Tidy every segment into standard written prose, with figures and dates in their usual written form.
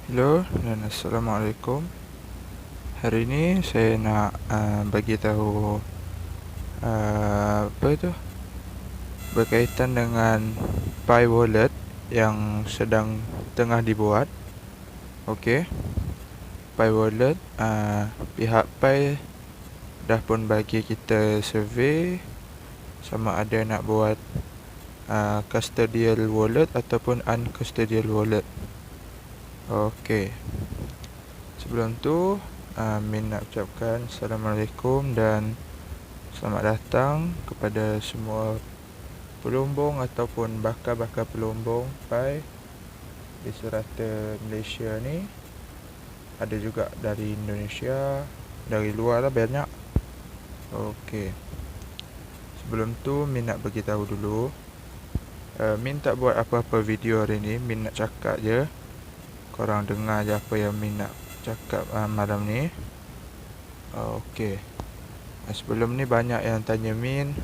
Hello dan Assalamualaikum. Hari ini saya nak bagi tahu apa itu berkaitan dengan Pi Wallet yang tengah dibuat. Okey. Pi Wallet, pihak Pi dah pun bagi kita survey sama ada nak buat custodial wallet ataupun uncustodial wallet. Okey. Sebelum tu, Min nak ucapkan Assalamualaikum dan selamat datang kepada semua pelumbung ataupun bakal-bakal pelumbung Pi di serata Malaysia ni. Ada juga dari Indonesia, dari luar lah banyak. Okey. Sebelum tu, Min nak bagi tahu dulu. Min tak buat apa-apa video hari ni, Min nak cakap je. Korang dengar je apa yang Min nak cakap malam ni. Okey. Sebelum ni banyak yang tanya Min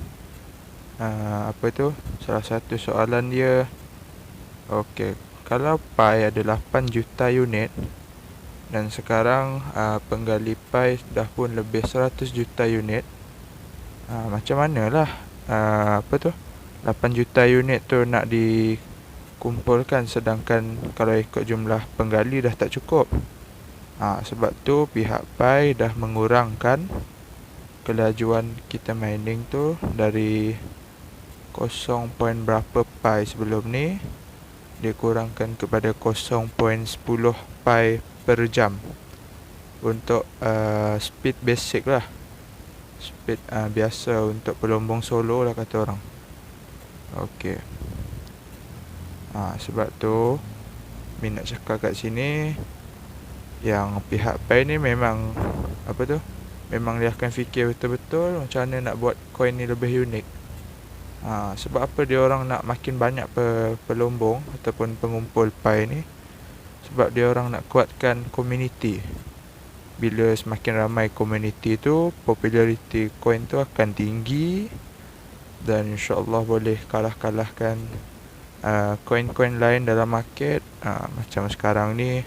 apa tu, salah satu soalan dia, okey, kalau Pi ada 8 juta unit dan sekarang penggali Pi dah pun lebih 100 juta unit, macam manalah apa tu 8 juta unit tu nak dikumpulkan, sedangkan kalau ikut jumlah penggali dah tak cukup. Sebab tu pihak Pi dah mengurangkan kelajuan kita mining tu dari 0. berapa Pi sebelum ni, dia kurangkan kepada 0.10 Pi per jam untuk speed basic lah, speed biasa untuk pelumbung solo lah kata orang. Okey. Sebab tu Min nak cakap kat sini yang pihak Pi ni memang apa tu, memang dia akan fikir betul-betul macam mana nak buat coin ni lebih unik. Sebab apa dia orang nak makin banyak pelumbung ataupun pengumpul Pi ni? Sebab dia orang nak kuatkan community. Bila semakin ramai community tu, populariti coin tu akan tinggi dan insyaAllah boleh kalah-kalahkan coin-coin lain dalam market. Macam sekarang ni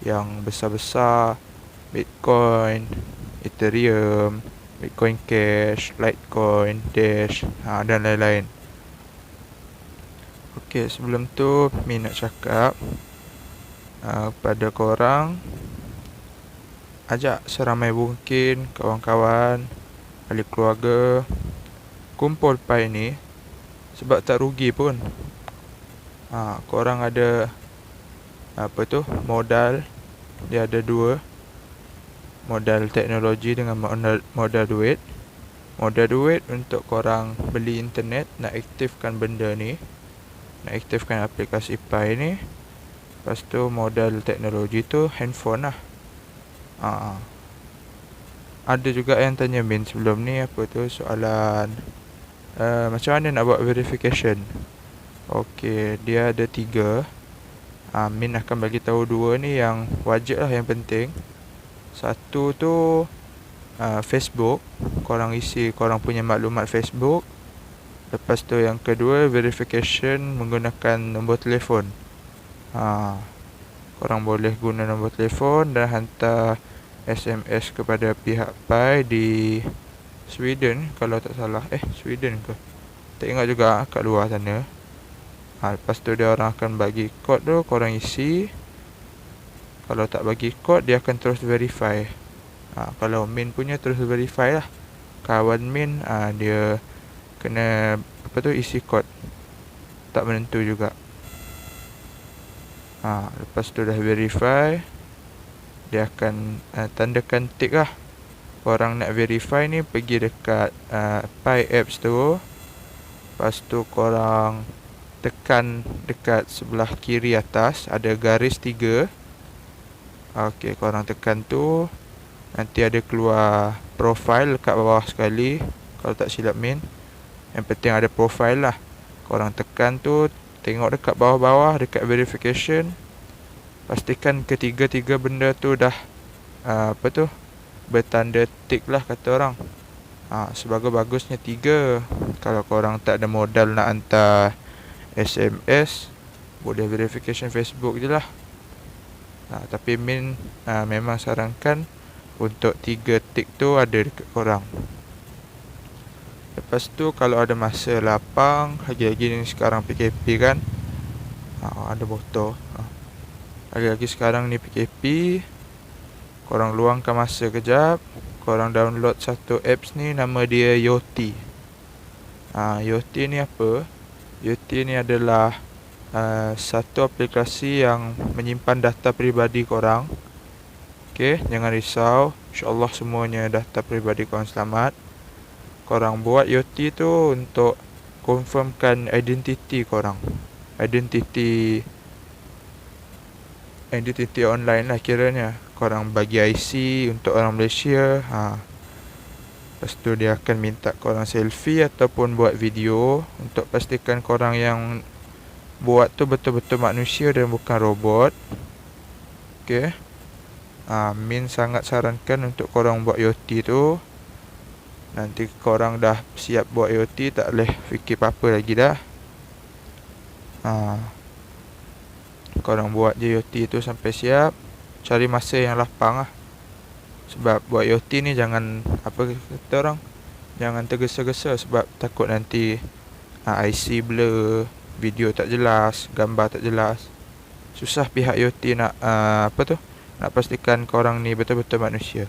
yang besar-besar, Bitcoin, Ethereum, Bitcoin Cash, Litecoin, Dash, dan lain-lain. Okey, sebelum tu Min nak cakap kepada korang, ajak seramai mungkin kawan-kawan, ahli keluarga, kumpul Pi ni. Sebab tak rugi pun. Korang ada apa tu, modal. Dia ada dua, modal teknologi dengan modal duit. Modal duit untuk korang beli internet, nak aktifkan benda ni, nak aktifkan aplikasi Pi ni. Lepas tu modal teknologi tu handphone lah. Ada juga yang tanya Min sebelum ni, apa tu soalan macam mana nak buat verification. Okey, dia ada 3. Min akan bagi tahu 2 ni yang wajib lah, yang penting. Satu tu Facebook, korang isi korang punya maklumat Facebook. Lepas tu yang kedua, verification menggunakan nombor telefon. Korang boleh guna nombor telefon dan hantar SMS kepada pihak Pi di Sweden kalau tak salah. Sweden ke? Tak ingat juga, kat luar sana. Lepas tu dia orang akan bagi kod tu, korang isi. Kalau tak bagi kod, dia akan terus verify. Kalau Min punya terus verify lah. Kawan Min dia kena apa tu, isi kod. Tak menentu juga. Lepas tu dah verify, dia akan tandakan tick lah. Korang nak verify ni, pergi dekat Pi apps tu. Lepas tu korang tekan dekat sebelah kiri atas, ada garis 3. Okey, korang tekan tu, nanti ada keluar profile kat bawah sekali, kalau tak silap Min. Yang penting ada profile lah. Korang tekan tu, tengok dekat bawah-bawah, dekat verification. Pastikan ketiga-tiga benda tu dah apa tu, bertanda tick lah kata orang. Sebagai bagusnya 3. Kalau korang tak ada modal nak hantar SMS, boleh verification Facebook je lah. Tapi Min memang sarankan untuk 3 tik tu ada dekat korang. Lepas tu kalau ada masa lapang, lagi-lagi ni sekarang PKP kan, ada botol. Lagi-lagi sekarang ni PKP, korang luangkan masa kejap, korang download satu apps ni, nama dia Yoti. Yoti ni apa? Yoti ni adalah satu aplikasi yang menyimpan data peribadi korang. Okay, jangan risau, InsyaAllah semuanya data peribadi korang selamat. Korang buat Yoti tu untuk confirmkan identiti korang, identiti online lah kiranya. Korang bagi IC untuk orang Malaysia. Lepas tu dia akan minta korang selfie ataupun buat video untuk pastikan korang yang buat tu betul-betul manusia dan bukan robot. Okay. Min sangat sarankan untuk korang buat Yoti tu. Nanti korang dah siap buat Yoti, tak boleh fikir apa-apa lagi dah. Korang buat je Yoti tu sampai siap. Cari masa yang lapang lah. Sebab buat Yoti ni jangan, apa kata orang, jangan tergesa-gesa. Sebab takut nanti IC blur, video tak jelas, gambar tak jelas. Susah pihak Yoti nak nak pastikan korang ni betul-betul manusia.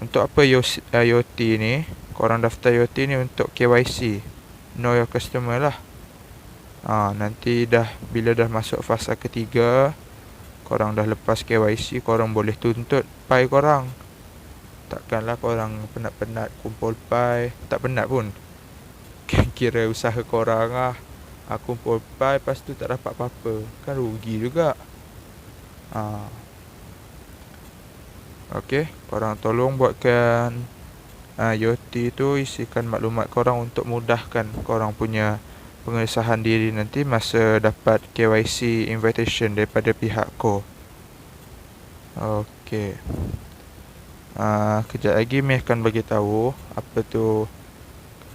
Untuk apa Yoti ni? Korang daftar Yoti ni untuk KYC, Know Your Customer lah. Nanti bila dah masuk fasa ketiga, korang dah lepas KYC, korang boleh tuntut pai korang. Takkanlah korang penat-penat kumpul pai. Tak penat pun, kira usaha korang lah. Kumpul pai, lepas tu tak dapat apa-apa, kan rugi juga. Okay, korang tolong buatkan Yoti tu, isikan maklumat korang untuk mudahkan korang punya pengesahan diri nanti masa dapat KYC invitation daripada pihak Ko. Okay. Kejap lagi Meh akan bagi tahu apa tu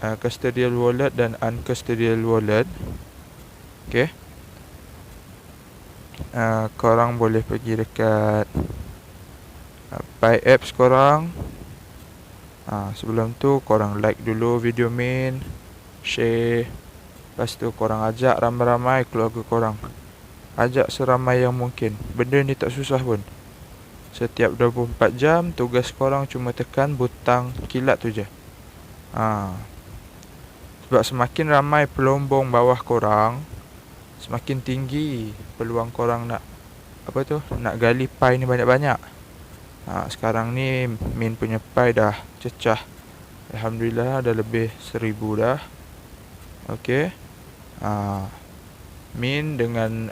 custodial wallet dan uncustodial wallet. Okay. Korang boleh pergi dekat Pi apps korang. Sebelum tu korang like dulu video Min, share. Lepas tu korang ajak ramai-ramai keluarga korang. Ajak seramai yang mungkin. Benda ni tak susah pun. Setiap 24 jam tugas korang cuma tekan butang kilat tu je. Sebab semakin ramai pelombong bawah korang, semakin tinggi peluang korang nak gali pai ni banyak-banyak. Sekarang ni Min punya pai dah cecah, alhamdulillah dah lebih 1000 dah. Okay. Min dengan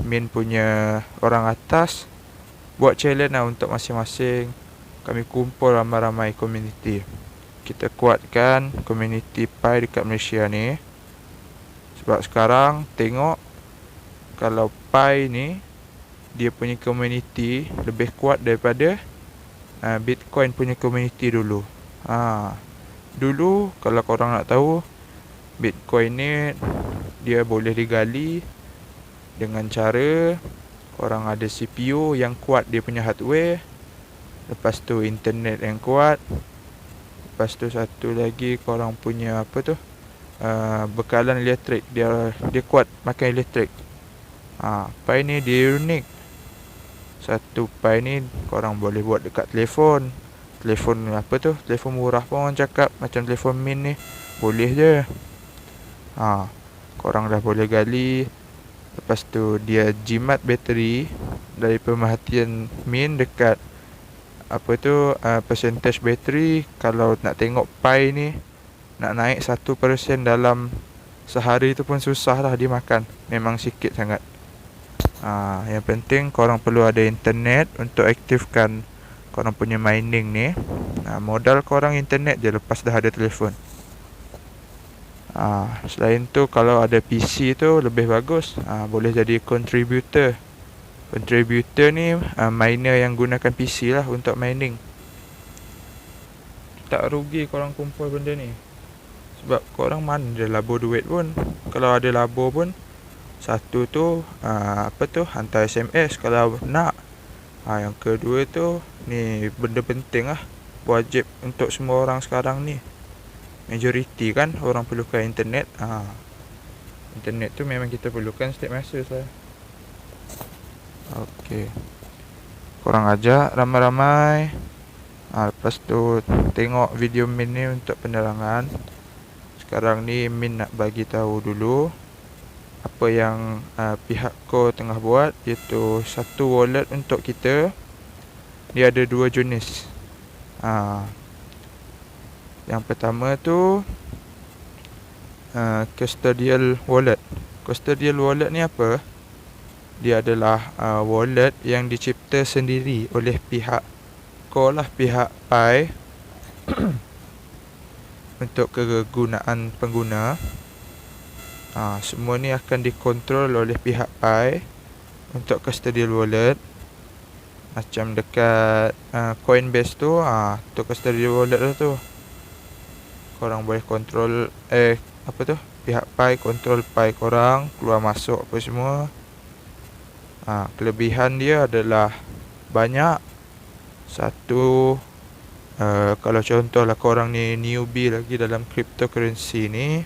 Min punya orang atas buat challenge lah untuk masing-masing. Kami kumpul ramai-ramai community. Kita kuatkan community pai dekat Malaysia ni. Sebab sekarang tengok, kalau pai ni dia punya community lebih kuat daripada Bitcoin punya community dulu. Dulu kalau korang nak tahu, Bitcoin ni dia boleh digali dengan cara korang ada CPU yang kuat, dia punya hardware. Lepas tu internet yang kuat. Lepas tu satu lagi korang punya bekalan elektrik. Dia kuat makan elektrik. Pai ni dia unik. Satu pai ni korang boleh buat dekat telefon. Telefon telefon murah pun orang cakap, macam telefon Min ni boleh je. Korang dah boleh gali. Lepas tu dia jimat bateri. Dari pemerhatian Min dekat percentage bateri, kalau nak tengok pai ni nak naik 1% dalam sehari tu pun susah lah dia makan. Memang sikit sangat. Yang penting korang perlu ada internet untuk aktifkan korang punya mining ni. Modal korang internet je, lepas dah ada telefon. Selain tu kalau ada PC tu lebih bagus. Boleh jadi contributor. Contributor ni miner yang gunakan PC lah untuk mining. Tak rugi korang kumpul benda ni. Sebab korang mana ada labur duit pun. Kalau ada labur pun Satu tu hantar SMS kalau nak. Yang kedua tu ni benda penting lah, wajib untuk semua orang sekarang ni. Majoriti kan orang perlukan internet. Internet tu memang kita perlukan setiap masa saya. Okey. Korang ajak ramai-ramai. Lepas tu tengok video Min ni untuk penerangan. Sekarang ni Min nak bagi tahu dulu apa yang pihak Core tengah buat, iaitu satu wallet untuk kita. Dia ada dua jenis. Yang pertama tu custodial wallet. Custodial wallet ni apa? Dia adalah wallet yang dicipta sendiri oleh pihak Core lah, pihak Pi untuk kegunaan pengguna. Semua ni akan dikontrol oleh pihak Pi untuk custodial wallet. Macam dekat Coinbase tu, tu custodial wallet tu. Korang boleh kontrol pihak Pi kontrol Pi korang, keluar masuk apa semua. Kelebihan dia adalah banyak. Satu, kalau contohlah korang ni newbie lagi dalam cryptocurrency ni,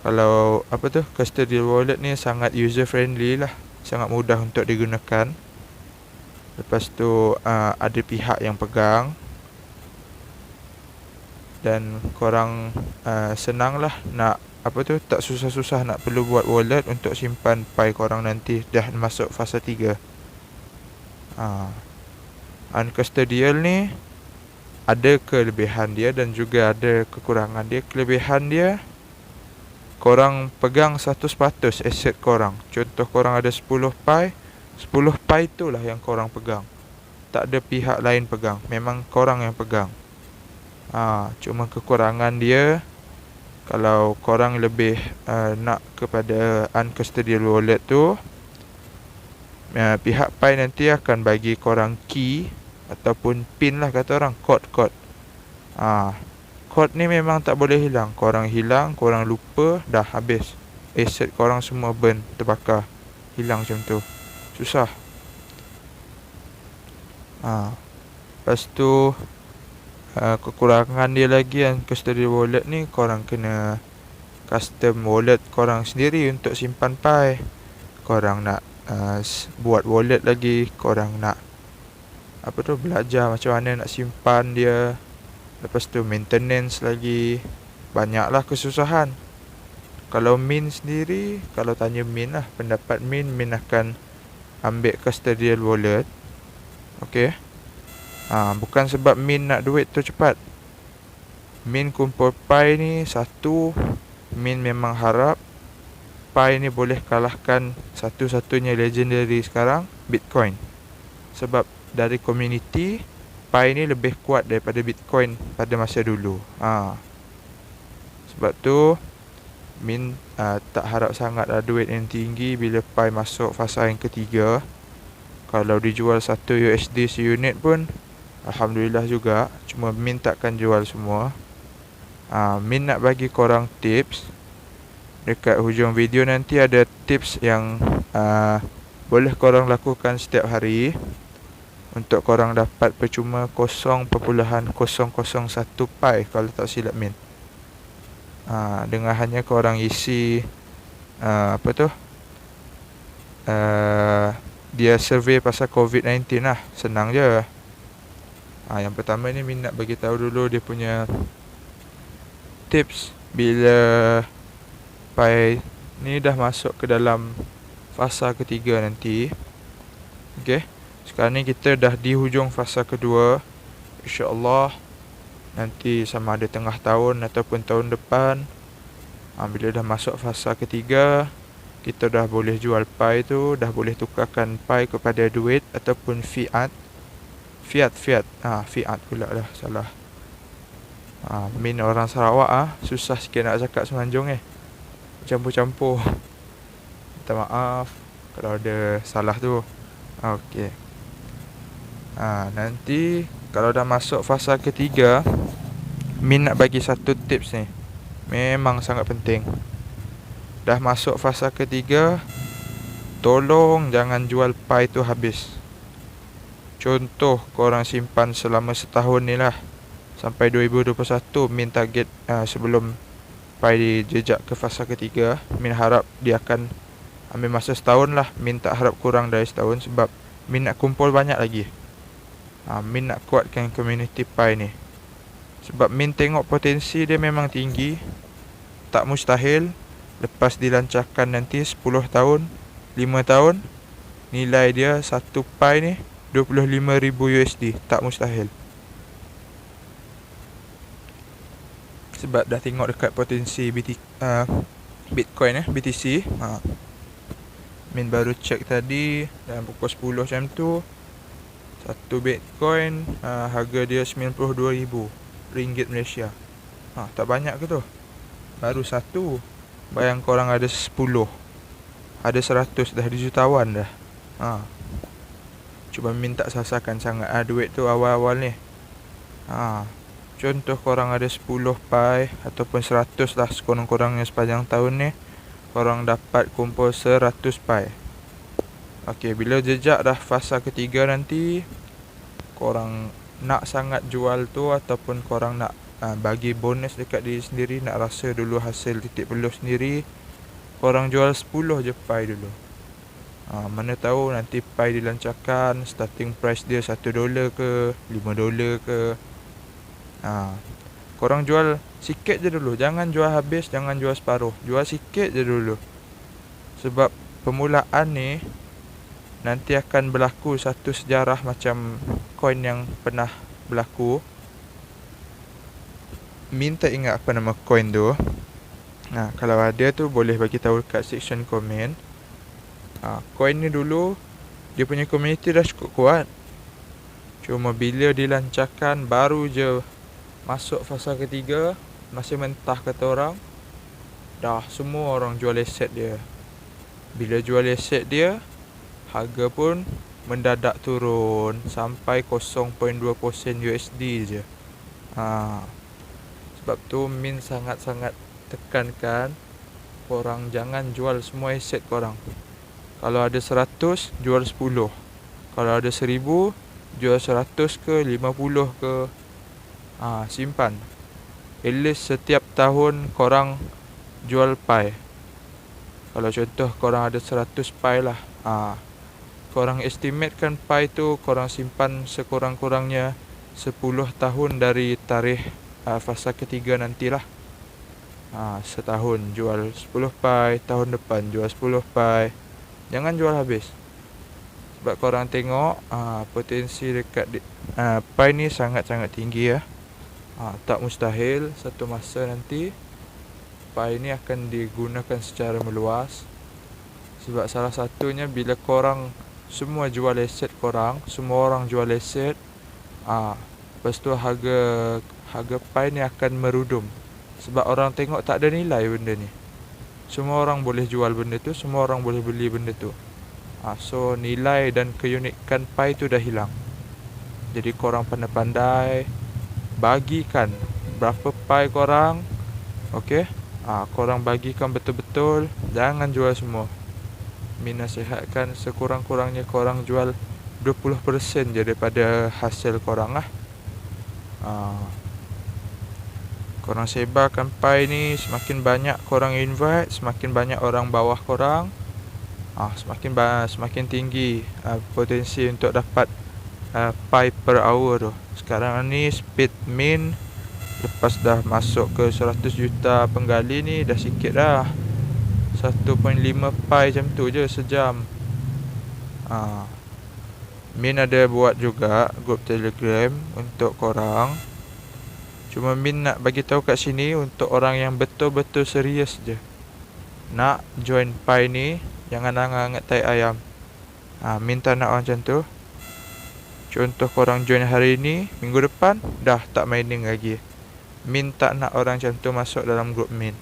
kalau custodial wallet ni sangat user friendly lah, sangat mudah untuk digunakan. Lepas tu ada pihak yang pegang, dan korang senang lah nak tak susah-susah nak perlu buat wallet untuk simpan Pi korang nanti dah masuk fasa 3. Uncustodial ni ada kelebihan dia dan juga ada kekurangan dia. Kelebihan dia, korang pegang 100% aset korang. Contoh korang ada 10 Pi, 10 Pi itulah yang korang pegang. Tak ada pihak lain pegang, memang korang yang pegang. Cuma kekurangan dia, kalau korang lebih nak kepada uncustodial wallet tu, pihak Pi nanti akan bagi korang key ataupun pin lah, kata orang, kod. Kod ni memang tak boleh hilang. Korang hilang, korang lupa, dah habis. Aset korang semua burn, terbakar, hilang macam tu. Susah. Lepas tu kekurangan dia lagi yang custodial wallet ni, korang kena custom wallet korang sendiri untuk simpan Pi. Korang nak buat wallet lagi, korang nak belajar macam mana nak simpan dia. Lepas tu maintenance lagi, banyaklah kesusahan. Kalau Min sendiri, kalau tanya Min lah, pendapat Min akan ambil custodial wallet. Okay. Bukan sebab Min nak duit tu cepat. Min kumpul Pi ni, satu, Min memang harap Pi ni boleh kalahkan satu-satunya legendary sekarang, Bitcoin. Sebab dari community, Pi ni lebih kuat daripada Bitcoin pada masa dulu. Sebab tu Min tak harap sangat duit yang tinggi bila Pi masuk fasa yang ketiga. Kalau dijual 1 USD seunit pun alhamdulillah juga. Cuma Min takkan jual semua. Min nak bagi korang tips. Dekat hujung video nanti ada tips yang boleh korang lakukan setiap hari untuk korang dapat percuma 0.001 Pi, kalau tak silap Min. Dengan hanya korang isi dia survey pasal COVID-19 lah. Senang je. Yang pertama ni Min nak bagi tahu dulu dia punya tips bila Pi ni dah masuk ke dalam fasa ketiga nanti. Okay. Sekarang ni kita dah di hujung fasa kedua. InsyaAllah nanti sama ada tengah tahun ataupun tahun depan, bila dah masuk fasa ketiga, kita dah boleh jual Pi tu, dah boleh tukarkan Pi kepada duit ataupun fiat. Fiat pula lah, salah. Min orang Sarawak susah sikit nak cakap semenanjung campur-campur. Minta maaf kalau ada salah tu. Okey. Nanti kalau dah masuk fasa ketiga, Min nak bagi satu tips ni, memang sangat penting. dah masuk fasa ketiga, tolong jangan jual Pi tu habis. Contoh, korang simpan selama setahun ni lah, sampai 2021. Min target sebelum Pi jejak ke fasa ketiga, Min harap dia akan ambil masa setahun lah. Min tak harap kurang dari setahun, sebab Min nak kumpul banyak lagi. Min nak kuatkan community Pi ni, sebab Min tengok potensi dia memang tinggi. Tak mustahil lepas dilancarkan nanti 10 tahun, 5 tahun, nilai dia satu Pi ni 25,000 USD. Tak mustahil, sebab dah tengok dekat potensi Bitcoin BTC. Min baru check tadi dalam pukul 10 macam tu, satu Bitcoin harga dia RM92,000 Malaysia. Tak banyak ke tu? Baru satu. Bayang korang ada 10, ada 100, dah jutawan dah. Cuba minta sasarkan sangat duit tu awal-awal ni. Contoh korang ada 10 Pi ataupun 100 lah, sekurang-kurangnya sepanjang tahun ni korang dapat kumpul 100 Pi. Okey, bila jejak dah fasa ketiga nanti, korang nak sangat jual tu ataupun korang nak bagi bonus dekat diri sendiri, nak rasa dulu hasil titik peluh sendiri, korang jual 10 je Pi dulu. Mana tahu nanti Pi dilancarkan, starting price dia $1 ke $5 ke. Korang jual sikit je dulu, jangan jual habis, jangan jual separuh, jual sikit je dulu. Sebab permulaan ni nanti akan berlaku satu sejarah macam koin yang pernah berlaku. Min tak ingat apa nama koin tu. Kalau ada tu boleh bagi tahu kat section komen. Koin ni dulu dia punya community dah cukup kuat, cuma bila dilancarkan baru je masuk fasa ketiga, masih mentah kata orang, dah semua orang jual aset dia. Bila jual aset dia, harga pun mendadak turun sampai 0.2% USD je. Sebab tu Min sangat-sangat tekankan korang jangan jual semua aset korang. Kalau ada 100, jual 10. Kalau ada 1,000, jual 100 ke 50 ke. Simpan. At least setiap tahun korang jual Pi. Kalau contoh korang ada 100 Pi lah, korang estimatekan Pi tu korang simpan sekurang-kurangnya 10 tahun dari tarikh fasa ketiga nantilah. Setahun jual 10 Pi, tahun depan jual 10 Pi. Jangan jual habis, sebab korang tengok potensi dekat Pi ni sangat-sangat tinggi ya. Tak mustahil satu masa nanti Pi ni akan digunakan secara meluas. Sebab salah satunya bila korang semua jual aset korang, semua orang jual aset, lepas tu harga Pi ni akan merudum. Sebab orang tengok tak ada nilai benda ni. Semua orang boleh jual benda tu, semua orang boleh beli benda tu. So nilai dan keunikan Pi tu dah hilang. Jadi korang pandai-pandai bagikan berapa Pi korang. Okey, korang bagikan betul-betul, jangan jual semua. Min nasihatkan sekurang-kurangnya korang jual 20% je daripada hasil korang lah. Korang sebarkan Pi ni, semakin banyak korang invite, semakin banyak orang bawah korang, semakin tinggi potensi untuk dapat Pi per hour tu. Sekarang ni speed Min lepas dah masuk ke 100 juta penggali ni dah sikit dah, 1.5 Pi macam tu je sejam. Min ada buat juga grup Telegram untuk korang. Cuma Min nak bagi tahu kat sini untuk orang yang betul-betul serius je nak join Pi ni, jangan angat-angat tai ayam. Min tak nak orang macam tu. Contoh korang join hari ni, minggu depan dah tak mining lagi. Min tak nak orang macam tu masuk dalam grup Min.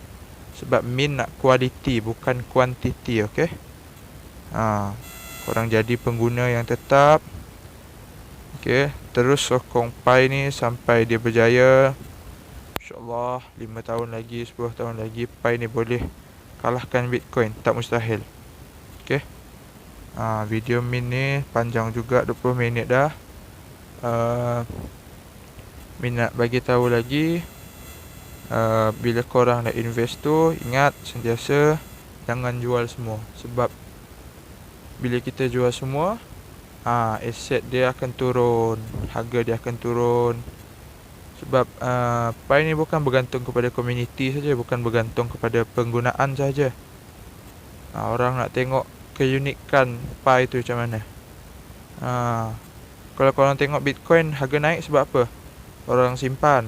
Sebab Min nak quality bukan quantity, okey? Korang jadi pengguna yang tetap. Okey, terus sokong Pi ni sampai dia berjaya. InsyaAllah 5 tahun lagi, 10 tahun lagi Pi ni boleh kalahkan Bitcoin, tak mustahil. Okay. Video min ni panjang juga, 20 minit dah. Min nak bagi tahu lagi, bila korang nak invest tu, ingat sentiasa jangan jual semua. Sebab bila kita jual semua, aset dia akan turun, harga dia akan turun. Sebab Pi ni bukan bergantung kepada komuniti saja, bukan bergantung kepada penggunaan saja. Orang nak tengok keunikan Pi tu macam mana. Kalau korang tengok Bitcoin harga naik sebab apa? Orang simpan,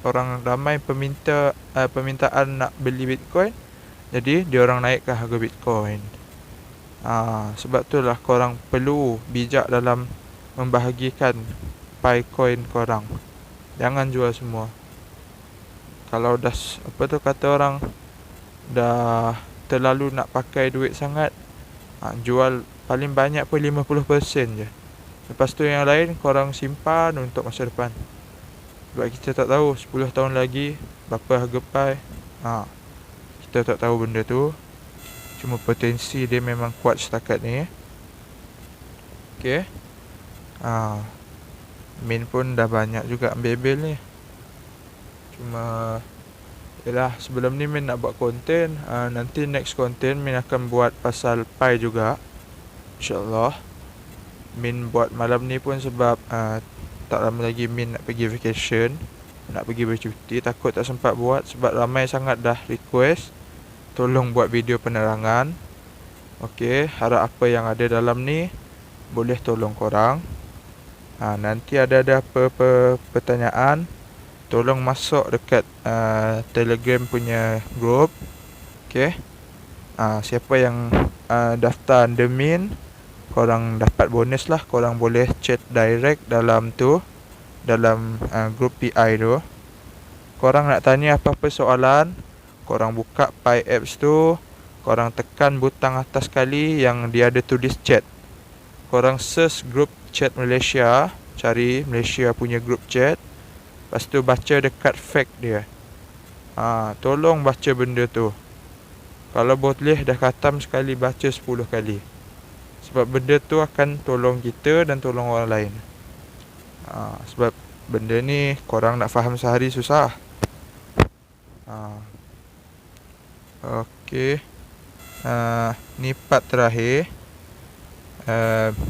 orang ramai permintaan nak beli Bitcoin, jadi dia orang naikkan harga Bitcoin. Sebab itulah korang perlu bijak dalam membahagikan Pi coin korang. Jangan jual semua. Kalau dah kata orang dah terlalu nak pakai duit sangat, jual paling banyak pun 50% je. Lepas tu yang lain korang simpan untuk masa depan. Sebab kita tak tahu 10 tahun lagi berapa harga Pi. Kita tak tahu benda tu. Cuma potensi dia memang kuat setakat ni. Okay. Min pun dah banyak juga ambil ni. Cuma yalah, sebelum ni Min nak buat konten. Nanti next konten Min akan buat pasal Pi juga, InsyaAllah. Min buat malam ni pun sebab tak lama lagi Min nak pergi vacation, nak pergi bercuti. Takut tak sempat buat sebab ramai sangat dah request tolong buat video penerangan. Okay, harap apa yang ada dalam ni boleh tolong korang. Nanti ada apa-apa pertanyaan, tolong masuk dekat Telegram punya group. Okay. Siapa yang daftar under Min, korang dapat bonus lah. Korang boleh chat direct dalam tu, dalam group PI tu. Korang nak tanya apa-apa soalan, korang buka Pi apps tu, korang tekan butang atas sekali yang dia ada tulis chat. Korang search group chat Malaysia, cari Malaysia punya group chat. Lepas tu baca dekat fact dia. Tolong baca benda tu. Kalau boleh dah khatam sekali, baca 10 kali. Sebab benda tu akan tolong kita dan tolong orang lain. Sebab benda ni korang nak faham sehari susah. Okey. Ni part terakhir.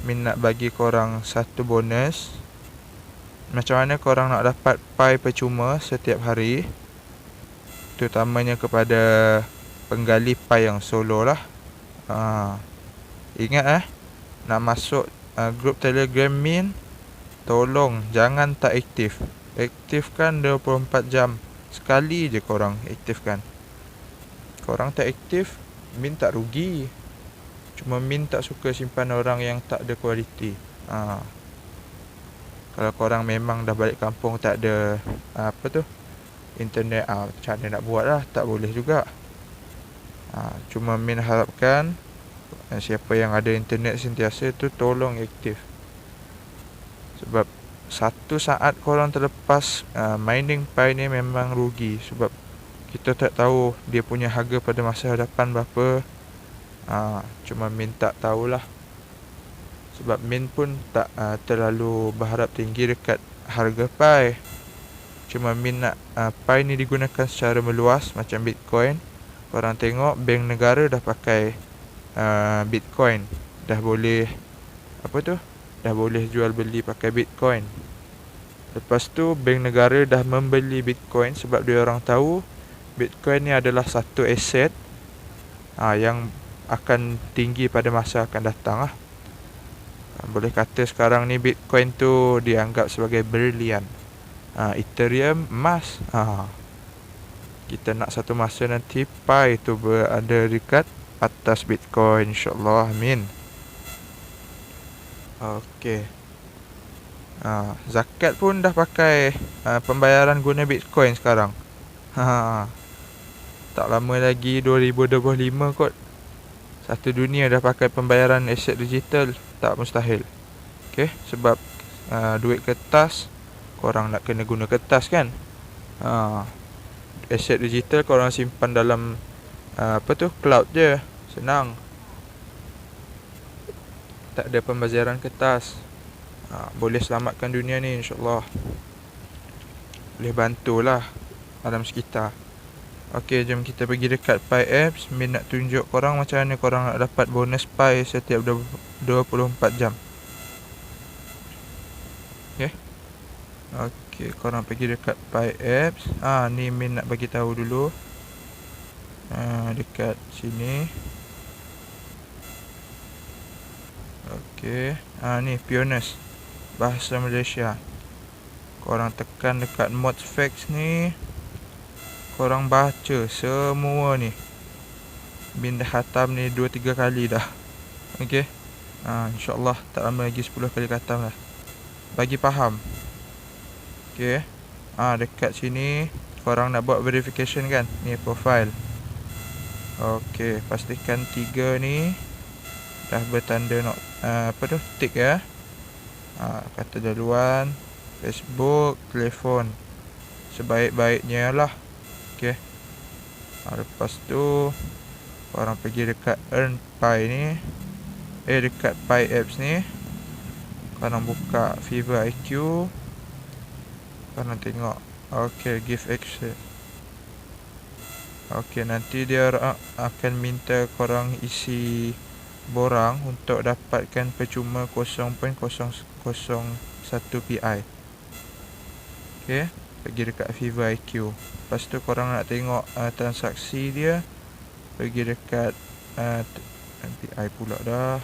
Min nak bagi korang satu bonus. Macam mana korang nak dapat Pi percuma setiap hari, terutamanya kepada penggali Pi yang solo lah. Ingat nak masuk grup Telegram Min, tolong jangan tak aktif. Aktifkan 24 jam. Sekali je korang aktifkan. Korang tak aktif, Min tak rugi. Cuma Min tak suka simpan orang yang tak ada kualiti. Kalau korang memang dah balik kampung, tak ada internet, macam mana nak buat lah, tak boleh juga. Cuma Min harapkan siapa yang ada internet sentiasa tu tolong aktif. Sebab satu saat korang terlepas mining Pi ni memang rugi. Sebab kita tak tahu dia punya harga pada masa hadapan berapa. Cuma Min tak tahulah. Sebab Min pun tak terlalu berharap tinggi dekat harga Pi. Cuma Min nak Pi ni digunakan secara meluas macam Bitcoin. Korang tengok bank negara dah pakai Bitcoin. Dah boleh dah boleh jual beli pakai Bitcoin. Lepas tu bank negara dah membeli Bitcoin sebab dia orang tahu Bitcoin ni adalah satu aset yang akan tinggi pada masa akan datang lah. Boleh kata sekarang ni Bitcoin tu dianggap sebagai berlian. Ethereum emas. Kita nak satu masa nanti Pi tu berada dekat atas Bitcoin, InsyaAllah. Amin. Okey. Zakat pun dah pakai pembayaran guna Bitcoin sekarang. Tak lama lagi 2025 kot, satu dunia dah pakai pembayaran aset digital. Tak mustahil. Okey, sebab duit kertas, korang nak kena guna kertas kan. aset digital korang simpan dalam cloud je. Senang. Tak ada pembaziran kertas. Boleh selamatkan dunia ni, insyaAllah. Boleh bantulah alam sekitar. Okey, jom kita pergi dekat Pi Apps. Min nak tunjuk korang macam mana korang nak dapat bonus Pi setiap 24 jam. Okey, korang pergi dekat Pi Apps. Ni Min nak bagi tahu dulu. Dekat sini. Okey, ni Pioneers bahasa Malaysia. Korang tekan dekat Mods Facts ni. Korang baca semua ni. Min dah khatam ni 2-3 kali dah. Okey. InsyaAllah tak lama lagi 10 kali khatam lah. Bagi faham. Okey. Dekat sini korang nak buat verification kan. Ni profile. Okey, pastikan 3 ni dah bertanda tick ya. Kata duluan, Facebook, telefon. Sebaik-baiknya lah. Okey. Lepas tu korang pergi dekat Earn Pi ni. Dekat Pi Apps ni. Korang buka Fever IQ. Korang tengok. Okey, give access. Okey, nanti dia akan minta korang isi borang untuk dapatkan percuma 0.001 PI. Okey, pergi dekat Fever IQ. Lepas tu korang nak tengok transaksi dia. Pergi dekat PI pula dah.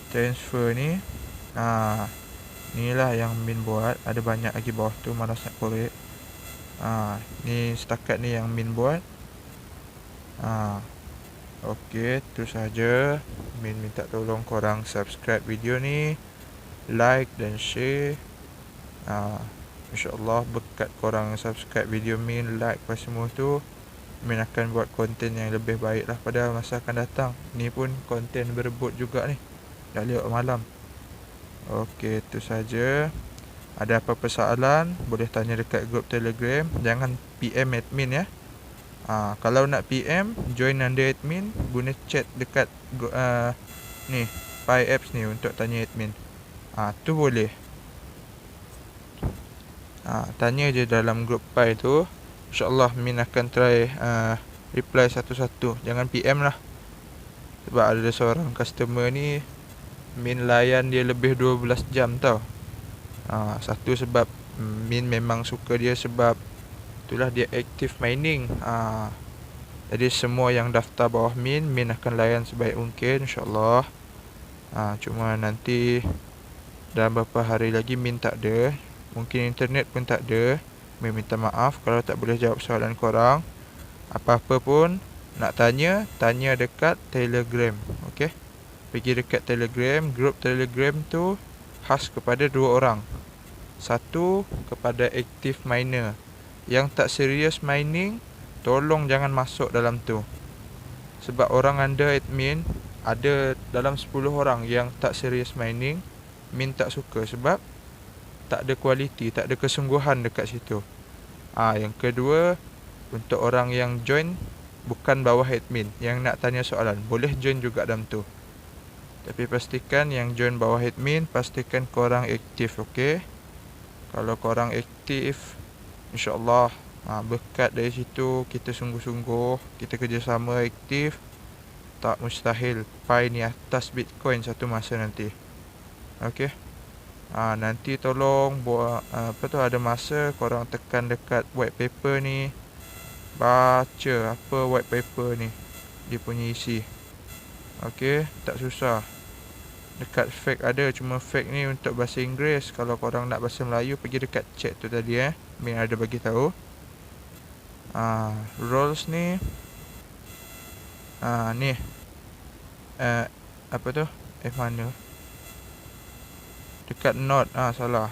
Transfer ni. Inilah yang Min buat. Ada banyak lagi bawah tu, malas nak korek. Ni setakat ni yang Min buat. Okey, tu saja. Min minta tolong korang subscribe video ni, like dan share. InsyaAllah berkat korang subscribe video Min, like apa semua tu, Min akan buat konten yang lebih baik lah pada masa akan datang. Ni pun konten berebut juga ni. Dah lewat malam. Okey, itu saja. Ada apa-apa soalan boleh tanya dekat grup Telegram. Jangan PM admin ya. Kalau nak PM, join under admin. Guna chat dekat ni Pi Apps ni untuk tanya admin. Tu boleh. Tanya je dalam grup Pi tu. InsyaAllah Min akan try reply satu-satu. Jangan PM lah. Sebab ada seorang customer ni, Min layan dia lebih 12 jam tau. Satu sebab Min memang suka dia sebab itulah dia active mining. Jadi semua yang daftar bawah Min akan layan sebaik mungkin, insyaAllah. Cuma nanti dalam beberapa hari lagi Min tak ada. Mungkin internet pun tak ada. Min minta maaf kalau tak boleh jawab soalan korang. Apa-apa pun nak tanya dekat Telegram. Okey, pergi dekat Telegram. Grup Telegram tu khas kepada 2 orang. Satu kepada active miner. Yang tak serius mining, tolong jangan masuk dalam tu. Sebab orang under admin ada dalam 10 orang yang tak serius mining. Min tak suka sebab tak ada kualiti, tak ada kesungguhan dekat situ. Yang kedua, untuk orang yang join bukan bawah admin, yang nak tanya soalan, boleh join juga dalam tu. Tapi pastikan yang join bawah admin, pastikan korang aktif, okey? Kalau korang aktif, InsyaAllah berkat dari situ, kita sungguh-sungguh, kita kerjasama aktif, tak mustahil Pi ni atas Bitcoin satu masa nanti. Okey? Nanti tolong buat ada masa korang tekan dekat white paper ni, baca apa white paper ni, dia punya isi. Okey, tak susah. Dekat fake ada, cuma fake ni untuk bahasa Inggeris. Kalau korang nak bahasa Melayu, pergi dekat chat tu tadi Min ada bagi tahu. Rules ni ni apa tu? Mana? Dekat node. Salah.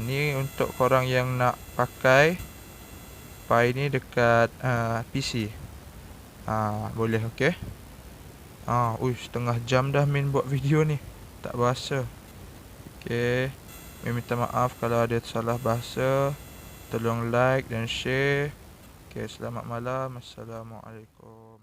Ni untuk korang yang nak pakai Pi ni dekat PC. Boleh, okey. Setengah jam dah Min buat video ni, tak bahasa. Okey, Min minta maaf kalau ada salah bahasa. Tolong like dan share. Okay, selamat malam. Assalamualaikum.